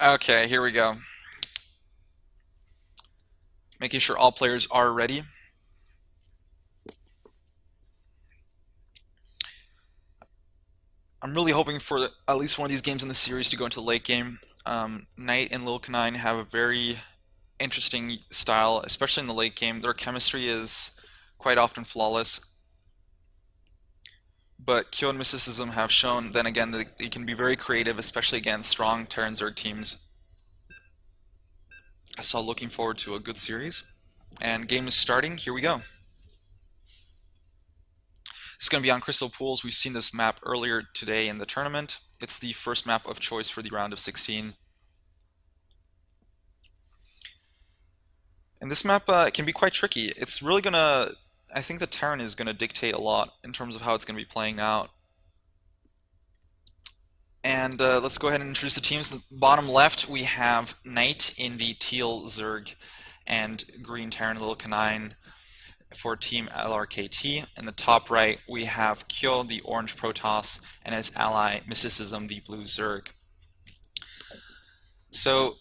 Okay, here we go. Making sure all players are ready. I'm really hoping for at least one of these games in the series to go into the late game. Knight and Lillekanin have a very interesting style, especially in the late game. Their chemistry is quite often flawless, but Kyo and Mysticism have shown then again that they can be very creative, especially against strong Terran Zerg teams. So looking forward to a good series. And game is starting. Here we go. It's going to be on Crystal Pools. We've seen this map earlier today in the tournament. It's the first map of choice for the round of 16. And this map can be quite tricky. It's really going to, I think the Terran is going to dictate a lot in terms of how it's going to be playing out. And let's go ahead and introduce the teams. The bottom left, we have Knight in the teal Zerg and green Terran Lillekanin for Team LRKT. In the top right, we have Kyo, the orange Protoss, and his ally Mysticism, the blue Zerg. So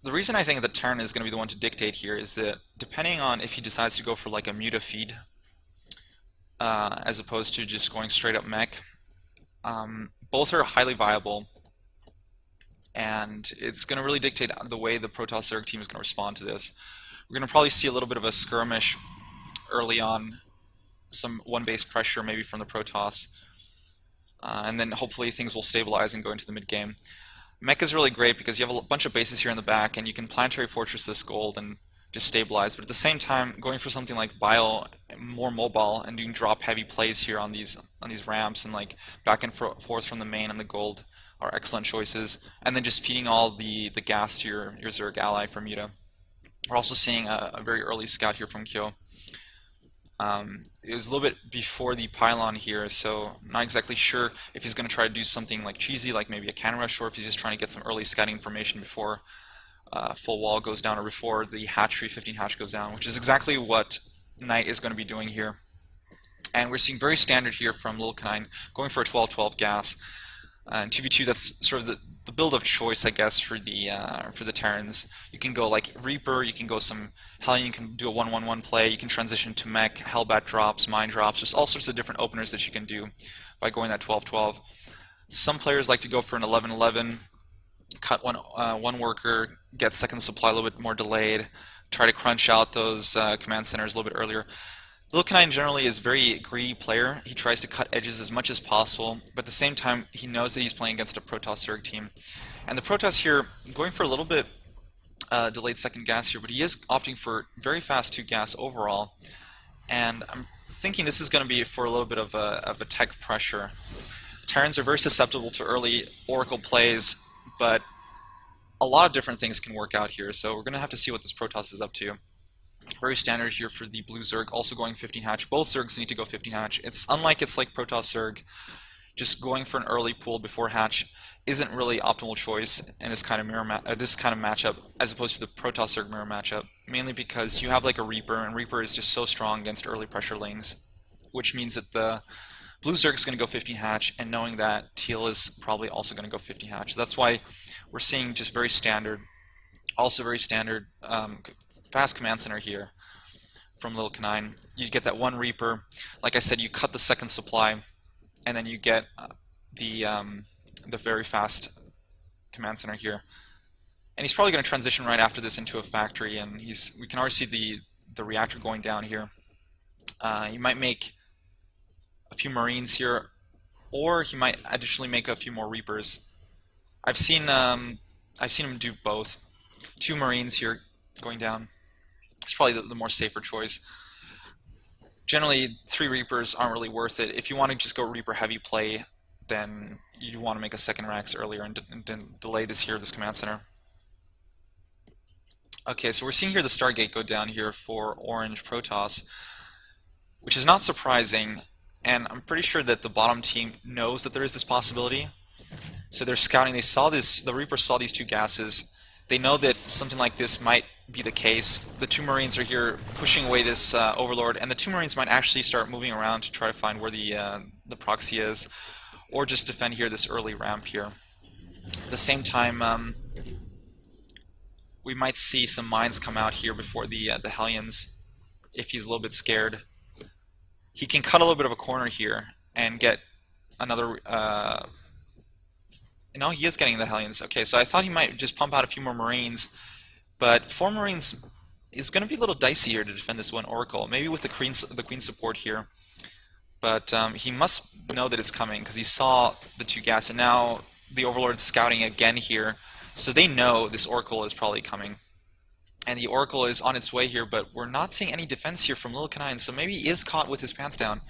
the reason I think that Terran is going to be the one to dictate here is that depending on if he decides to go for like a muta feed, as opposed to just going straight up mech, both are highly viable, and it's going to really dictate the way the Protoss Zerg team is going to respond to this. We're going to probably see a little bit of a skirmish early on, some one-base pressure maybe from the Protoss, and then hopefully things will stabilize and go into the mid-game. Mech is really great because you have a bunch of bases here in the back, and you can planetary fortress this gold and just stabilize, but at the same time, going for something like Bile, more mobile, and doing drop heavy plays here on these ramps and like back and forth from the main and the gold are excellent choices, and then just feeding all the gas to your Zerg ally for muta. We're also seeing a very early scout here from Kyo. It was a little bit before the pylon here, so I'm not exactly sure if he's going to try to do something like cheesy, like maybe a cannon rush, or if he's just trying to get some early scouting information before full wall goes down, or before the hatchery 15 hatch goes down, which is exactly what Knight is going to be doing here. And we're seeing very standard here from Lillekanin, going for a 12-12 gas. And 2v2, that's sort of the build of choice, I guess, for the Terrans. You can go like Reaper, you can go some Hellion, you can do a 1-1-1 play, you can transition to mech, Hellbat drops, mine drops, just all sorts of different openers that you can do by going that 12-12. Some players like to go for an 11-11, cut one worker, get second supply a little bit more delayed, try to crunch out those command centers a little bit earlier. Lillekanin generally is a very greedy player. He tries to cut edges as much as possible, but at the same time, he knows that he's playing against a Protoss Zerg team. And the Protoss here, going for a little bit delayed second gas here, but he is opting for very fast 2 gas overall. And I'm thinking this is going to be for a little bit of a tech pressure. Terrans are very susceptible to early Oracle plays, but a lot of different things can work out here, so we're going to have to see what this Protoss is up to. Very standard here for the blue Zerg, also going 15 hatch. Both Zergs need to go 15 hatch. It's unlike it's like Protoss Zerg, just going for an early pool before hatch isn't really optimal choice in this kind of matchup, as opposed to the Protoss Zerg mirror matchup. Mainly because you have like a Reaper, and Reaper is just so strong against early pressure lanes, which means that the blue Zerg is going to go 15 hatch, and knowing that teal is probably also going to go 15 hatch. That's why we're seeing just very standard, also very standard fast command center here from Lillekanin. You get that one Reaper. Like I said, you cut the second supply, and then you get the very fast command center here. And he's probably going to transition right after this into a factory, and we can already see the reactor going down here. He might make a few Marines here, or he might additionally make a few more Reapers. I've seen him do both. 2 Marines here going down. It's probably the more safer choice. Generally, 3 Reapers aren't really worth it. If you want to just go Reaper heavy play, then you want to make a second Rax earlier and delay this command center. Okay, so we're seeing here the Stargate go down here for orange Protoss, which is not surprising, and I'm pretty sure that the bottom team knows that there is this possibility. So they're scouting, the Reaper saw these 2 gases. They know that something like this might be the case. The 2 Marines are here pushing away this Overlord, and the 2 Marines might actually start moving around to try to find where the proxy is, or just defend here this early ramp here. At the same time, we might see some mines come out here before the Hellions if he's a little bit scared. He can cut a little bit of a corner here and get another. No, he is getting the Hellions. Okay, so I thought he might just pump out a few more Marines, but 4 Marines is going to be a little dicey here to defend this one Oracle. Maybe with the Queen support here, but he must know that it's coming because he saw the 2 gas, and now the Overlord's scouting again here, so they know this Oracle is probably coming. And the Oracle is on its way here, but we're not seeing any defense here from Lillekanin, so maybe he is caught with his pants down.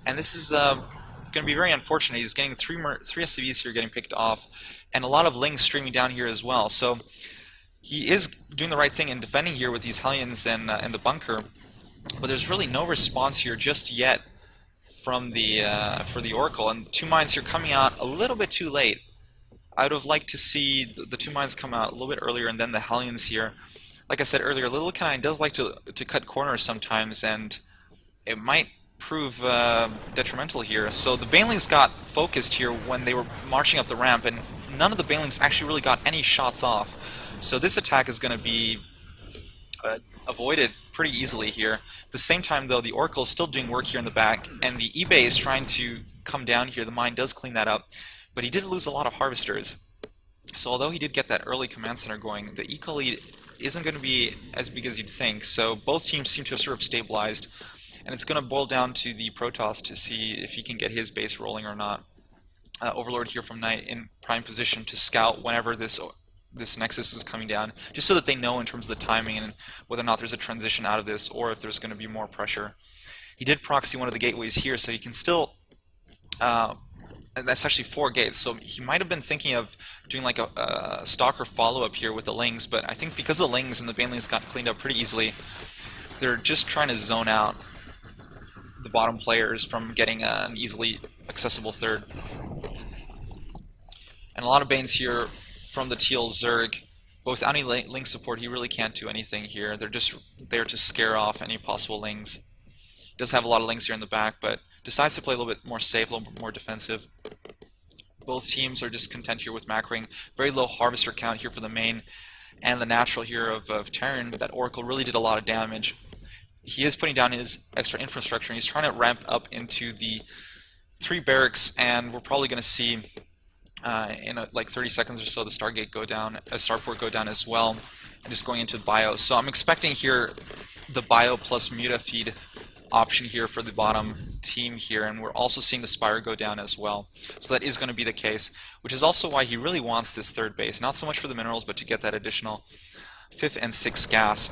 And this is going to be very unfortunate. He's getting 3 SCVs here getting picked off, and a lot of Lings streaming down here as well. So he is doing the right thing in defending here with these Hellions and the bunker, but there's really no response here just yet from the for the Oracle. And 2 mines here coming out a little bit too late. I would have liked to see the 2 mines come out a little bit earlier, and then the Hellions here. Like I said earlier, Lillekanin does like to cut corners sometimes, and it might prove detrimental here. So the Banelings got focused here when they were marching up the ramp, and none of the Banelings actually really got any shots off. So this attack is going to be avoided pretty easily here. At the same time, though, the Oracle is still doing work here in the back, and the eBay is trying to come down here. The mine does clean that up, but he did lose a lot of Harvesters. So although he did get that early command center going, the eco lead isn't going to be as big as you'd think. So both teams seem to have sort of stabilized, and it's going to boil down to the Protoss to see if he can get his base rolling or not. Overlord here from Knight in prime position to scout whenever this Nexus is coming down, just so that they know in terms of the timing and whether or not there's a transition out of this or if there's going to be more pressure. He did proxy one of the gateways here, so he can still and that's actually 4 gates, so he might have been thinking of doing like a Stalker follow-up here with the Lings, but I think because the Lings and the Banelings got cleaned up pretty easily, they're just trying to zone out the bottom players from getting an easily accessible third. And a lot of Banes here from the Teal Zerg. Both anti-Ling support, he really can't do anything here. They're just there to scare off any possible Lings. He does have a lot of Lings here in the back, but decides to play a little bit more safe, a little bit more defensive. Both teams are just content here with macroing. Very low Harvester count here for the main, and the natural here of Terran. That Oracle really did a lot of damage. He is putting down his extra infrastructure, and he's trying to ramp up into the 3 barracks, and we're probably going to see in like 30 seconds or so the Stargate go down, Starport go down as well, and just going into bio. So I'm expecting here the bio plus Muta feed option here for the bottom team here, and we're also seeing the Spire go down as well. So that is going to be the case, which is also why he really wants this 3rd base, not so much for the minerals, but to get that additional 5th and 6th gas.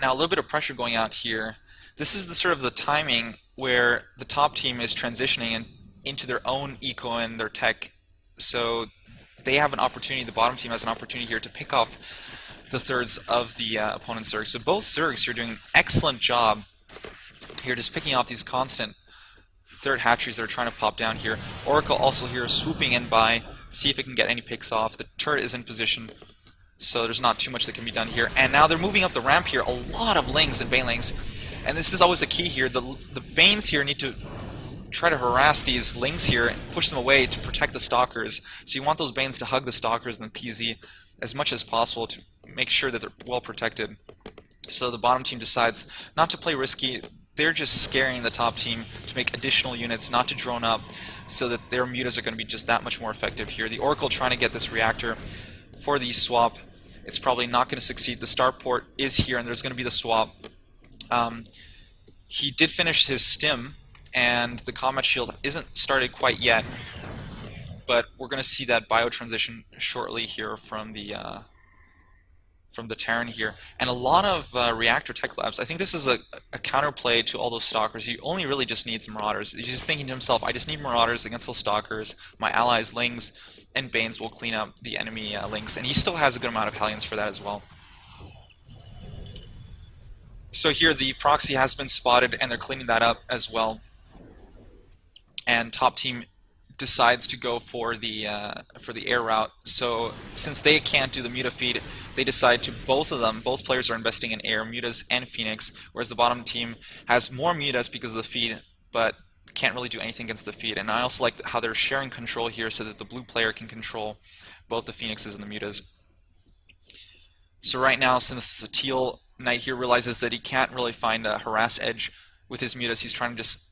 Now a little bit of pressure going out here. This is the sort of the timing where the top team is transitioning into their own eco and their tech, so they have an opportunity, the bottom team has an opportunity here to pick off the thirds of the opponent's Zergs. So both Zergs are doing an excellent job here, just picking off these constant 3rd hatcheries that are trying to pop down here. Oracle also here swooping in by, see if it can get any picks off. The turret is in position, so there's not too much that can be done here. And now they're moving up the ramp here, a lot of Lings and Banelings. And this is always a key here. The Banes here need to try to harass these Lings here and push them away to protect the Stalkers. So you want those Banes to hug the Stalkers and the PZ as much as possible to make sure that they're well protected. So the bottom team decides not to play risky. They're just scaring the top team to make additional units, not to drone up, so that their mutas are going to be just that much more effective here. The Oracle trying to get this reactor for the swap. It's probably not going to succeed. The starport is here, and there's going to be the swap. He did finish his stim, and the combat shield isn't started quite yet, but we're going to see that bio transition shortly here from the Terran here, and a lot of reactor tech labs. I think this is a counterplay to all those Stalkers. He only really just needs Marauders. He's just thinking to himself, I just need Marauders against those Stalkers. My allies, Lings and Banes, will clean up the enemy Lings, and he still has a good amount of Hellions for that as well. So here the proxy has been spotted, and they're cleaning that up as well. And top team decides to go for the air route. So since they can't do the Muta feed, they decide to, both players are investing in air, Mutas and Phoenix, whereas the bottom team has more Mutas because of the feed, but can't really do anything against the feed. And I also like how they're sharing control here so that the blue player can control both the Phoenixes and the Mutas. So right now, since the teal knight here realizes that he can't really find a harass edge with his mutas, he's trying to just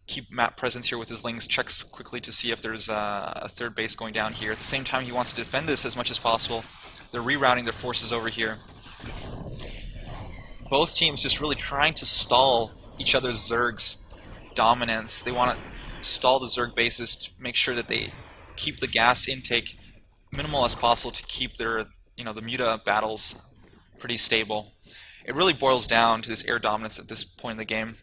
keep map presence here with his lings, checks quickly to see if there's a third base going down here. At the same time, he wants to defend this as much as possible. They're rerouting their forces over here. Both teams just really trying to stall each other's Zerg's dominance. They want to stall the Zerg bases to make sure that they keep the gas intake minimal as possible to keep their, the muta battles pretty stable. It really boils down to this air dominance at this point in the game.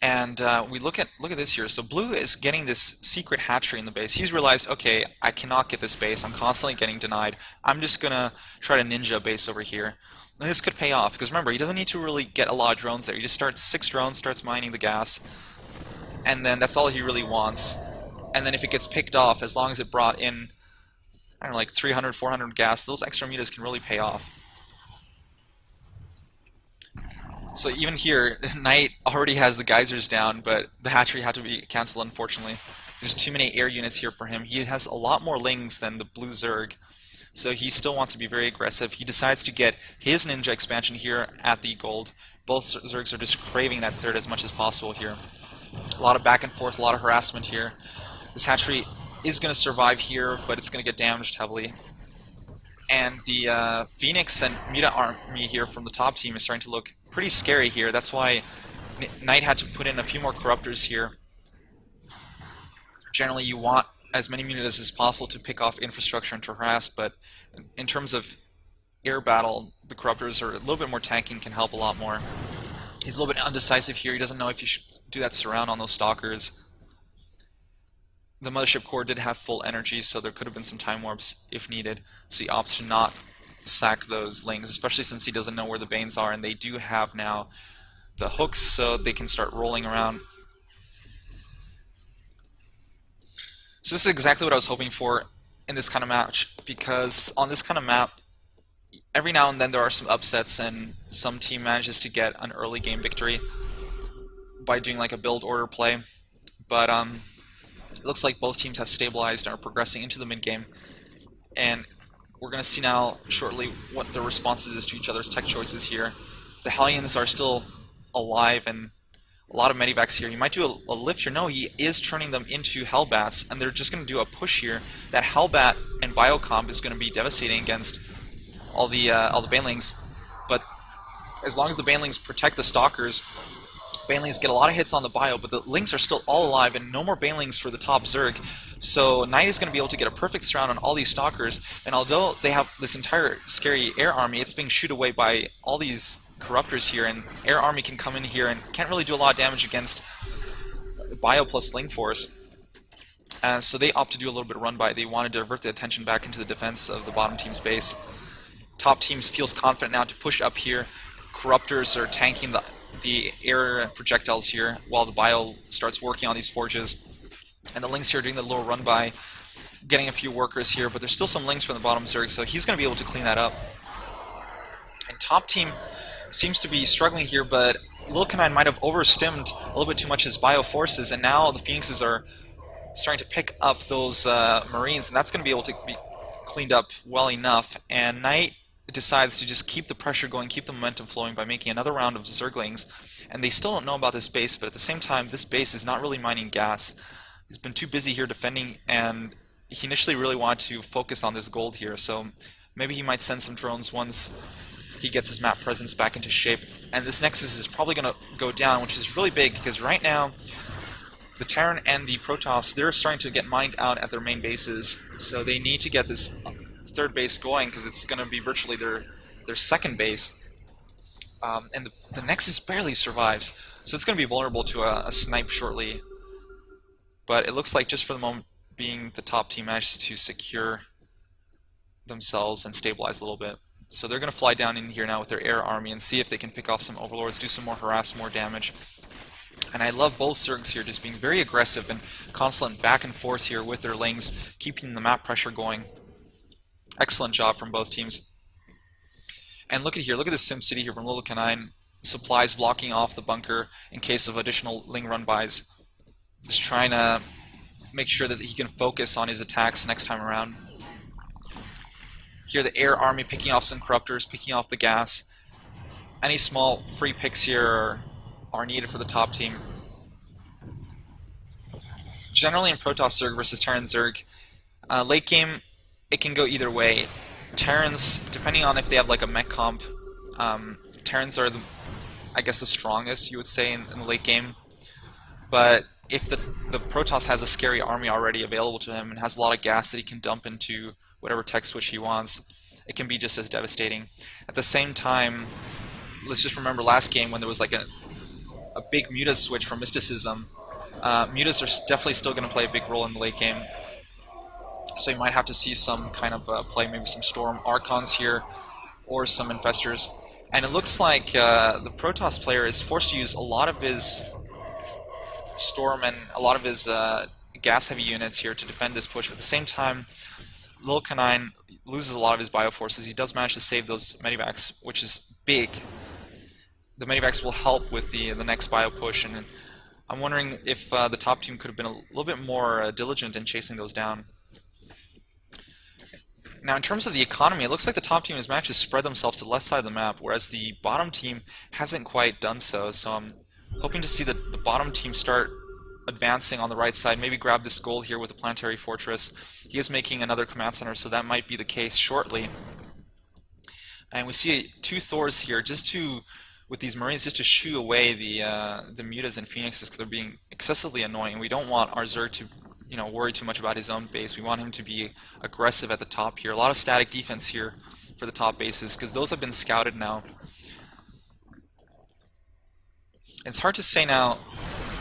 And we look at this here. So blue is getting this secret hatchery in the base. He's realized, okay, I cannot get this base. I'm constantly getting denied. I'm just gonna try to ninja a base over here. And this could pay off because remember, he doesn't need to really get a lot of drones there. He just starts 6 drones, starts mining the gas, and then that's all he really wants. And then if it gets picked off, as long as it brought in, I don't know, like 300, 400 gas, those extra mutas can really pay off. So even here, Knight already has the geysers down, but the hatchery had to be cancelled, unfortunately. There's too many air units here for him. He has a lot more lings than the blue Zerg, so he still wants to be very aggressive. He decides to get his ninja expansion here at the gold. Both Zergs are just craving that third as much as possible here. A lot of back and forth, a lot of harassment here. This hatchery is going to survive here, but it's going to get damaged heavily. And the Phoenix and Muta army here from the top team is starting to look pretty scary here. That's why Knight had to put in a few more corruptors here. Generally, you want as many mutas as possible to pick off infrastructure and to harass, but in terms of air battle, the corruptors are a little bit more tanking, can help a lot more. He's a little bit undecisive here. He doesn't know if he should do that surround on those stalkers. The Mothership Core did have full energy, so there could have been some time warps if needed. So he opts to not sack those lings, especially since he doesn't know where the Banes are, and they do have now the hooks, so they can start rolling around. So this is exactly what I was hoping for in this kind of match, because on this kind of map, every now and then there are some upsets, and some team manages to get an early game victory by doing like a build order play. But it looks like both teams have stabilized and are progressing into the mid-game, and we're going to see now shortly what the responses is to each other's tech choices here. The Hellions are still alive, and a lot of medivacs here. He might do a lift here. No, he is turning them into Hellbats, and they're just going to do a push here. That Hellbat and Biocomp is going to be devastating against all the Banelings, but as long as the Banelings protect the Stalkers, Banelings get a lot of hits on the bio, but the Lings are still all alive, and no more Banelings for the top Zerg. So Knight is going to be able to get a perfect surround on all these Stalkers, and although they have this entire scary air army, it's being shooed away by all these Corruptors here, and air army can come in here and can't really do a lot of damage against bio plus Ling force. So they opt to do a little bit of run by. They want to divert the attention back into the defense of the bottom team's base. Top teams feels confident now to push up here. Corruptors are tanking the air projectiles here while the bio starts working on these forges. And the Lings here are doing the little run by, getting a few workers here, but there's still some Lings from the bottom Zerg, so he's going to be able to clean that up. And top team seems to be struggling here, but Lillekanin might have overstimmed a little bit too much his bio forces, and now the Phoenixes are starting to pick up those Marines, and that's going to be able to be cleaned up well enough. And Knight decides to just keep the pressure going, keep the momentum flowing by making another round of Zerglings, and they still don't know about this base, but at the same time, this base is not really mining gas. He's been too busy here defending, and he initially really wanted to focus on this gold here, so maybe he might send some drones once he gets his map presence back into shape. And this Nexus is probably going to go down, which is really big, because right now, the Terran and the Protoss, they're starting to get mined out at their main bases, so they need to get this third base going, because it's going to be virtually their second base. And the Nexus barely survives, so it's going to be vulnerable to a snipe shortly. But it looks like just for the moment being, the top team manages to secure themselves and stabilize a little bit. So they're going to fly down in here now with their air army and see if they can pick off some overlords, do some more harass, more damage. And I love both Zergs here just being very aggressive and constant back and forth here with their Lings, keeping the map pressure going. Excellent job from both teams. And look at here, look at this Sim City here from Lillekanin. Supplies blocking off the bunker in case of additional Ling run-bys. Just trying to make sure that he can focus on his attacks next time around. Here the air army picking off some corruptors, picking off the gas. Any small free picks here are needed for the top team. Generally in Protoss Zerg versus Terran Zerg, late game it can go either way. Terrans, depending on if they have like a mech comp, Terrans are I guess the strongest, you would say, in the late game. But if the Protoss has a scary army already available to him and has a lot of gas that he can dump into whatever tech switch he wants, it can be just as devastating. At the same time, let's just remember last game when there was like a big Muta switch from Mysticism. Mutas are definitely still going to play a big role in the late game. So you might have to see some kind of play, maybe some Storm Archons here, or some Infestors. And it looks like the Protoss player is forced to use a lot of his Storm and a lot of his gas-heavy units here to defend this push. But at the same time, Lillekanin loses a lot of his bioforces. He does manage to save those medivacs, which is big. The medivacs will help with the next bio push, and I'm wondering if the top team could have been a little bit more diligent in chasing those down. Now, in terms of the economy, it looks like the top team has managed to spread themselves to the left side of the map, whereas the bottom team hasn't quite done so. So I'm hoping to see the bottom team start advancing on the right side, maybe grab this gold here with a planetary fortress. He is making another command center, so that might be the case shortly. And we see 2 Thors here, with these Marines, just to shoo away the Mutas and Phoenixes, because they're being excessively annoying. We don't want our Zerg to worry too much about his own base. We want him to be aggressive at the top here. A lot of static defense here for the top bases, because those have been scouted now. It's hard to say now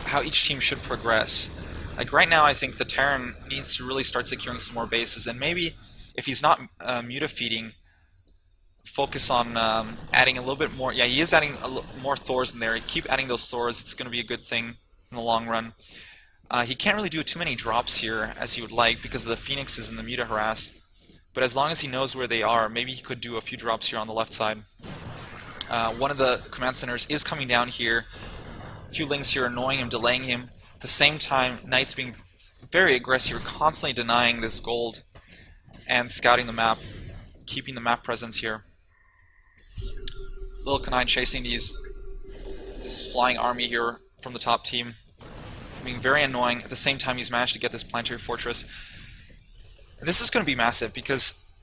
how each team should progress. Like right now, I think the Terran needs to really start securing some more bases, and maybe if he's not Muta feeding, focus on adding a little bit more. Yeah, he is adding more Thors in there. Keep adding those Thors. It's going to be a good thing in the long run. He can't really do too many drops here as he would like because of the Phoenixes and the Muta harass. But as long as he knows where they are, maybe he could do a few drops here on the left side. One of the command centers is coming down here. A few Lings here annoying him, delaying him. At the same time, Knights being very aggressive, constantly denying this gold and scouting the map, keeping the map presence here. Lillekanin chasing this flying army here from the top team, being very annoying. At the same time, he's managed to get this planetary fortress. And this is going to be massive because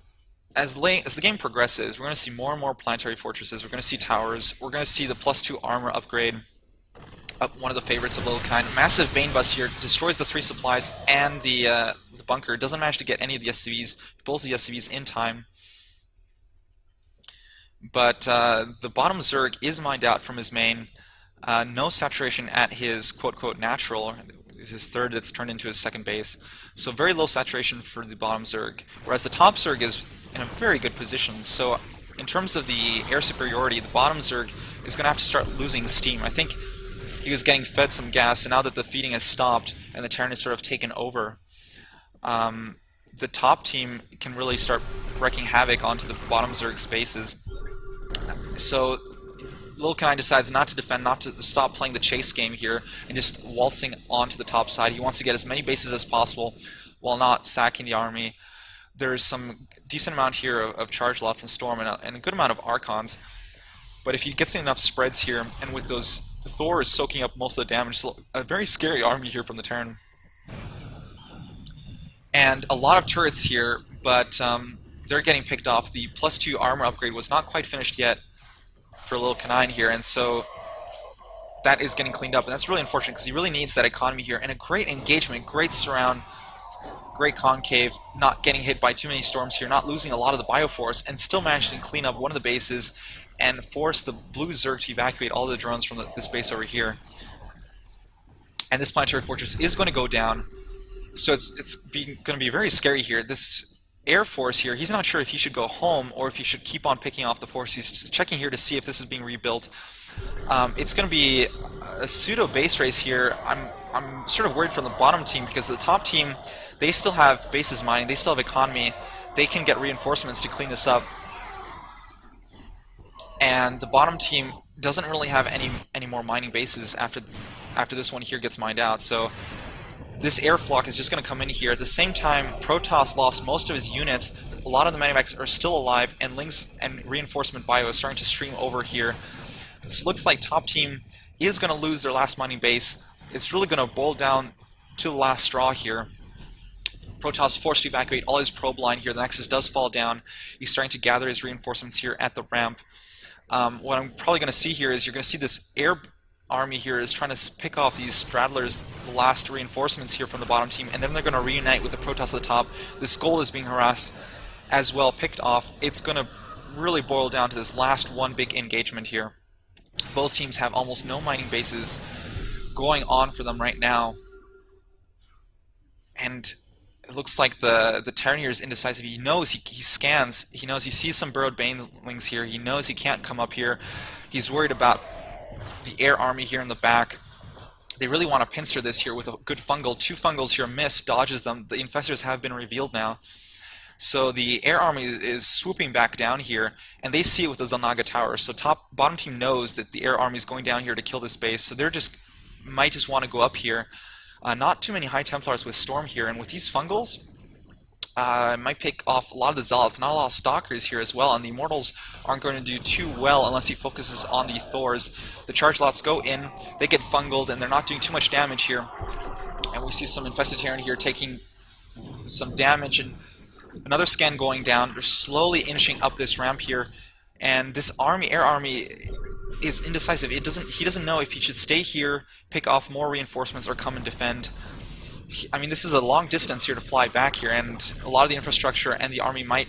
as the game progresses, we're going to see more and more planetary fortresses. We're going to see towers. We're going to see the +2 armor upgrade. One of the favorites of Lillekanin. Massive Bane Bust here destroys the 3 supplies and the bunker. Doesn't manage to get any of the SCVs. Pulls the SCVs in time. But the bottom Zerg is mined out from his main. No saturation at his quote-quote natural, his third that's turned into his second base. So very low saturation for the bottom Zerg. Whereas the top Zerg is in a very good position. So in terms of the air superiority, the bottom Zerg is going to have to start losing steam. I think he was getting fed some gas, and now that the feeding has stopped and the Terran is sort of taken over, the top team can really start wreaking havoc onto the bottom Zerg spaces. So Lillekanin decides not to defend, not to stop playing the chase game here, and just waltzing onto the top side. He wants to get as many bases as possible while not sacking the army. There's some decent amount here of charge lots and storm and a good amount of Archons. But if he gets enough spreads here, and with those Thors soaking up most of the damage, it's a very scary army here from the Terran. And a lot of turrets here, but they're getting picked off. The +2 armor upgrade was not quite finished yet for Lillekanin here, and so that is getting cleaned up, and that's really unfortunate because he really needs that economy here, and a great engagement, great surround, great concave, not getting hit by too many storms here, not losing a lot of the bioforce, and still managing to clean up one of the bases and force the blue Zerg to evacuate all the drones from this base over here. And this planetary fortress is going to go down, so it's going to be very scary here. This Air Force here, he's not sure if he should go home or if he should keep on picking off the force. He's checking here to see if this is being rebuilt. It's going to be a pseudo base race here. I'm sort of worried for the bottom team because the top team, they still have bases mining, they still have economy, they can get reinforcements to clean this up. And the bottom team doesn't really have any more mining bases after this one here gets mined out. So this air flock is just going to come in here. At the same time, Protoss lost most of his units. A lot of the Medivacs are still alive, and Lings and Reinforcement Bio is starting to stream over here. So it looks like top team is going to lose their last mining base. It's really going to boil down to the last straw here. Protoss forced to evacuate all his probe line here. The Nexus does fall down. He's starting to gather his reinforcements here at the ramp. What I'm probably going to see here is you're going to see this air army here is trying to pick off these straddlers, the last reinforcements here from the bottom team, and then they're going to reunite with the Protoss at the top. The Skull is being harassed as well, picked off. It's going to really boil down to this last one big engagement here. Both teams have almost no mining bases going on for them right now. And it looks like the Terran here is indecisive. He knows, he scans, he knows he sees some burrowed banelings here, he knows he can't come up here. He's worried about the air army here in the back. They really want to pincer this here with a good fungal. 2 fungals here miss, dodges them. The infestors have been revealed now. So the air army is swooping back down here, and they see it with the Zanaga tower. So bottom team knows that the air army is going down here to kill this base, so they're might just want to go up here. Not too many High Templars with Storm here, and with these fungals, it might pick off a lot of the Zealots, not a lot of Stalkers here as well, and the Immortals aren't going to do too well unless he focuses on the Thors. The Charge Lots go in, they get fungled, and they're not doing too much damage here. And we see some Infested Terran here taking some damage, and another scan going down. They're slowly inching up this ramp here, and this air army is indecisive. He doesn't know if he should stay here, pick off more reinforcements, or come and defend. I mean, this is a long distance here to fly back here, and a lot of the infrastructure and the army might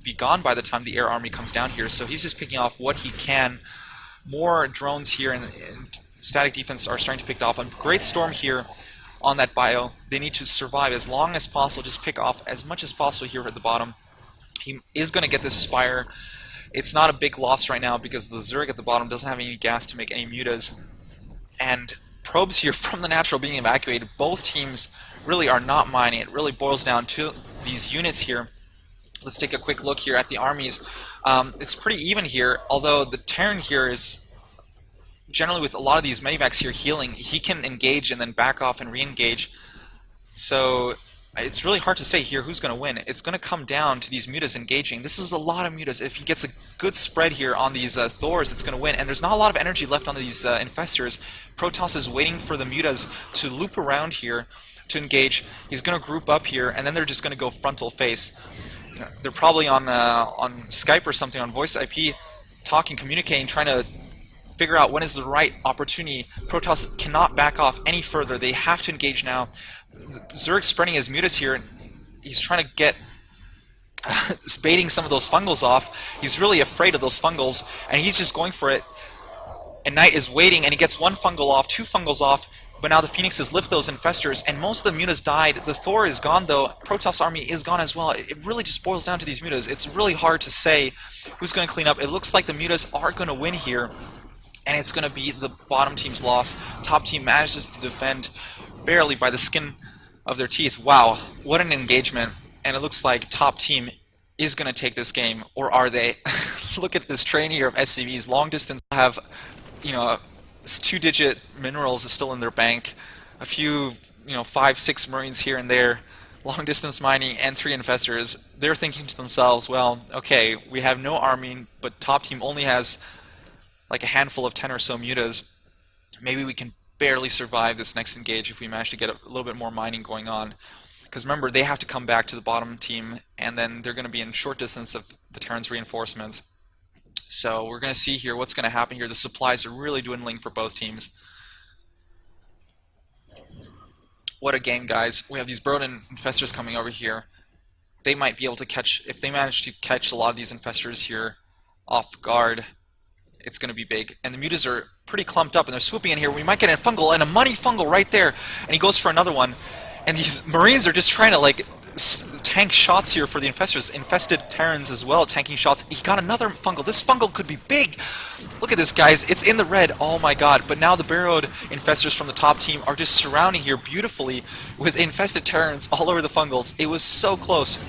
be gone by the time the air army comes down here, so he's just picking off what he can. More drones here, and static defense are starting to pick off. A great Storm here on that bio. They need to survive as long as possible, just pick off as much as possible here at the bottom. He is going to get this Spire. It's not a big loss right now because the Zerg at the bottom doesn't have any gas to make any mutas. And probes here from the natural being evacuated. Both teams really are not mining. It really boils down to these units here. Let's take a quick look here at the armies. It's pretty even here, although the Terran here is generally, with a lot of these Medivacs here healing, he can engage and then back off and re-engage. So it's really hard to say here who's going to win. It's going to come down to these mutas engaging. This is a lot of mutas. If he gets a good spread here on these Thors, it's going to win. And there's not a lot of energy left on these infestors. Protoss is waiting for the mutas to loop around here to engage. He's going to group up here, and then they're just going to go frontal face. You know, they're probably on Skype or something, on voice IP, talking, communicating, trying to figure out when is the right opportunity. Protoss cannot back off any further. They have to engage now. Zerg's spreading his mutas here. He's trying to get baiting some of those fungals off. He's really afraid of those fungals, and he's just going for it. And Knight is waiting, and he gets 1 fungal off, 2 fungals off, but now the Phoenixes lift those infestors, and most of the mutas died. The Thor is gone, though. Protoss army is gone as well. It really just boils down to these mutas. It's really hard to say who's going to clean up. It looks like the mutas are going to win here, and it's going to be the bottom team's loss. Top team manages to defend barely by the skin of their teeth. Wow, what an engagement. And it looks like top team is going to take this game, or are they? Look at this train here of SCVs. Long distance have, 2-digit minerals still in their bank. A few, 5, 6 Marines here and there. Long distance mining and 3 infestors. They're thinking to themselves, well, okay, we have no army, but top team only has like a handful of 10 or so mutas. Maybe we can barely survive this next engage if we manage to get a little bit more mining going on. Because remember, they have to come back to the bottom team, and then they're going to be in short distance of the Terran's reinforcements. So we're going to see here what's going to happen here. The supplies are really dwindling for both teams. What a game, guys. We have these Broden infestors coming over here. They might be able to catch, if they manage to catch a lot of these infestors here off guard, it's going to be big. And the mutas are pretty clumped up, and they're swooping in here. We might get a fungal, and a money fungal right there. And he goes for another one. And these Marines are just trying to, tank shots here for the infestors. Infested Terrans as well, tanking shots. He got another fungal. This fungal could be big. Look at this, guys. It's in the red. Oh, my God. But now the burrowed infestors from the top team are just surrounding here beautifully with infested Terrans all over the fungals. It was so close.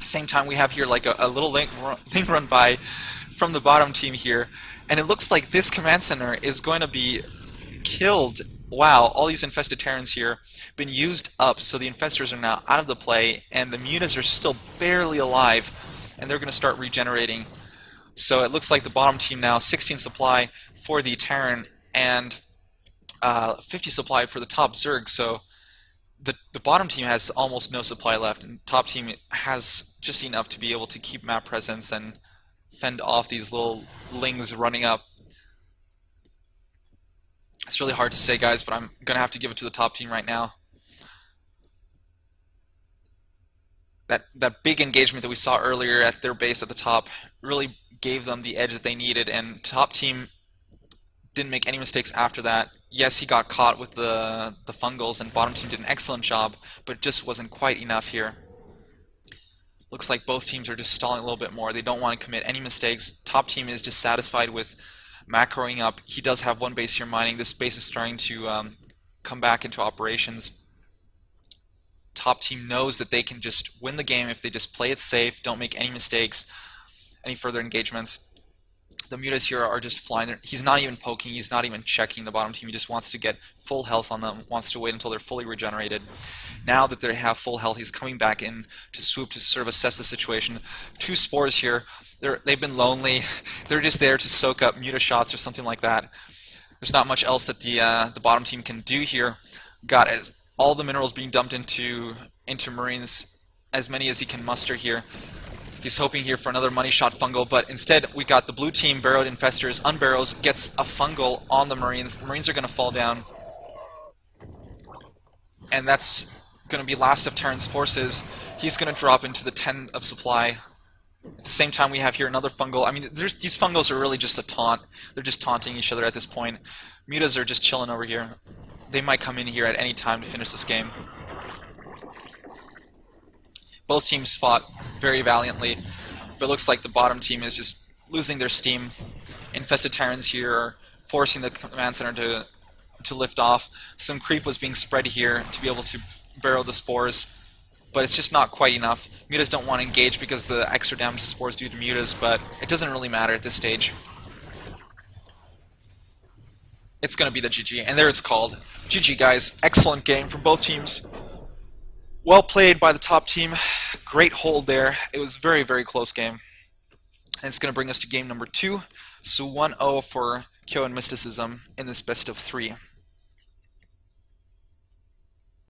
Same time, we have here, a little link run by from the bottom team here. And it looks like this command center is going to be killed wow, all these infested Terrans here been used up, so the infestors are now out of the play, and the mutas are still barely alive, and they're going to start regenerating. So it looks like the bottom team now 16 supply for the Terran and 50 supply for the top Zerg. So the bottom team has almost no supply left, and top team has just enough to be able to keep map presence and fend off these little lings running up. It's really hard to say, guys, but I'm going to have to give it to the top team right now. That big engagement that we saw earlier at their base at the top really gave them the edge that they needed, and top team didn't make any mistakes after that. Yes, he got caught with the fungals, and bottom team did an excellent job, but it just wasn't quite enough here. Looks like both teams are just stalling a little bit more. They don't want to commit any mistakes. Top team is just satisfied with macroing up. He does have one base here mining. This base is starting to come back into operations. Top team knows that they can just win the game if they just play it safe, don't make any mistakes, any further engagements. The mutas here are just flying there. He's not even poking, he's not even checking the bottom team. He just wants to get full health on them, wants to wait until they're fully regenerated. Now that they have full health, he's coming back in to swoop to sort of assess the situation. 2 spores here. They've been lonely. They're just there to soak up muta shots or something like that. There's not much else that the bottom team can do here. Got all the minerals being dumped into Marines, as many as he can muster here. He's hoping here for another money shot fungal, but instead we got the blue team burrowed infestors, unburrows, gets a fungal on the Marines. The Marines are going to fall down. And that's going to be last of Terran's forces. He's going to drop into the 10 of supply. At the same time we have here another fungal. I mean, these fungals are really just a taunt. They're just taunting each other at this point. Mutas are just chilling over here. They might come in here at any time to finish this game. Both teams fought very valiantly, but it looks like the bottom team is just losing their steam. Infested Terrans here are forcing the command center to lift off. Some creep was being spread here to be able to burrow the spores, but it's just not quite enough. Mutas don't want to engage because the extra damage the spores do to mutas, but it doesn't really matter at this stage. It's going to be the GG, and there it's called. GG, guys. Excellent game from both teams. Well played by the top team. Great hold there. It was a very, very close game. And it's going to bring us to game number 2. So 1-0 for Kyo and Mysticism in this best of 3.